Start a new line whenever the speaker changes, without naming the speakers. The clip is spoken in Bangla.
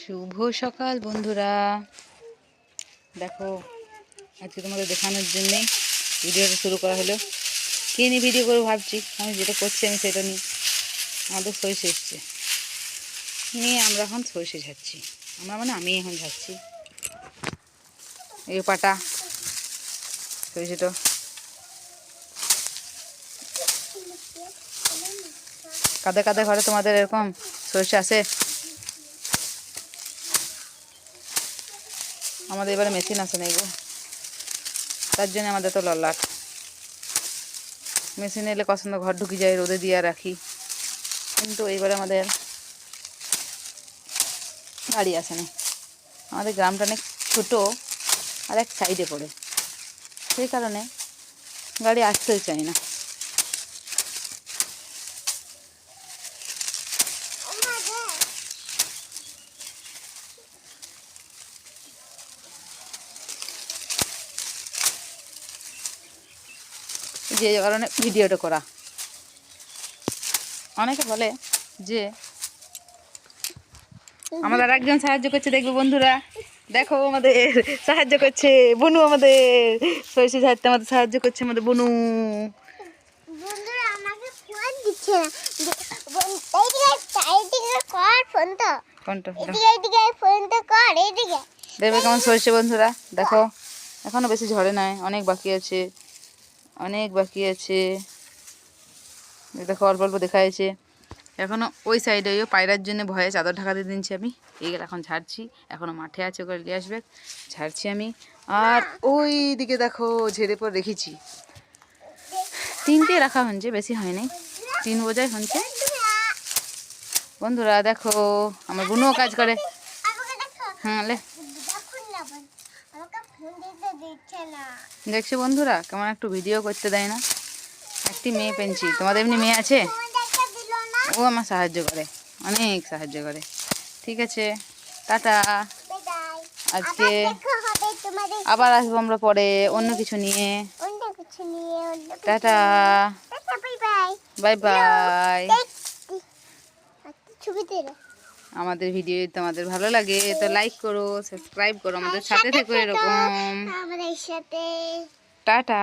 শুভ সকাল বন্ধুরা, দেখো আজকে তোমাদের দেখানোর জন্যে ভিডিওটা শুরু করা হলো। কী নিয়ে ভিডিও করবো ভাবছি, আমি যেটা করছি আমি সেটা নিয়ে। আমাদের সরষে এসছে নিয়ে আমরা এখন সরষে ঝাড়ছি। আমি এখন ঝাড়ছি এই পাটা সরষেটা। কাদের কাদের ঘরে তোমাদের এরকম সরষে আছে? আমাদের এবারে মেশিন আছে না গো, তার জন্য আমাদের তো লল্লাট। মেশিন এলে পছন্দ ঘর ঢুকি যায়, রোদে দিয়ে রাখি, কিন্তু এইবারে আমাদের গাড়ি আসে না। আমাদের গ্রামটা অনেক ছোটো আর এক সাইডে পড়ে, সেই কারণে গাড়ি আসতেই চায় না। যে কারণে ভিডিওটা করা। অনেকে বলে যে আমাদের একজন সাহায্য করছে, দেখবে বন্ধুরা, দেখো আমাদের সাহায্য করছে বনু, আমাদের সরষে ঝাড়তে আমাদের সাহায্য করছে আমাদের বনু। দেখবে কেমন সরষে বন্ধুরা, দেখো এখনো বেশি ঝরে নাই, অনেক বাকি আছে, অনেক বাকি আছে। দেখো অল্প অল্প দেখা যাচ্ছে এখনো। ওই সাইডে ওই পায়রার জন্য ভয়ে চাদর ঢাকা দিয়ে দিচ্ছি আমি। এইগুলো এখন ঝাড়ছি, এখনো মাঠে আছে, ওগুলো নিয়ে আসবে, ঝাড়ছি আমি। আর ওই দিকে দেখো ঝেড়ে পর রেখেছি, 3টে রাখা হচ্ছে, বেশি হয়নি, 3 বোঝাই হচ্ছে বন্ধুরা। দেখো আমার বোনও কাজ করে। হ্যাঁ লে, দেখছো বন্ধুরা কেমন একটু ভিডিও করতে দেয় না। একটি মেয়ে পেয়েছি, তোমাদের এমনি মেয়ে আছে? ও আমার সাহায্য করে, অনেক সাহায্য করে। ঠিক আছে, টাটা। আজকে আবার আসবো আমরা পরে অন্য কিছু নিয়ে। Tata, bye bye. আমাদের ভিডিও তোমাদের ভালো লাগে তো লাইক করো, সাবস্ক্রাইব করো, আমাদের সাথে থেকো এরকম। টাটা।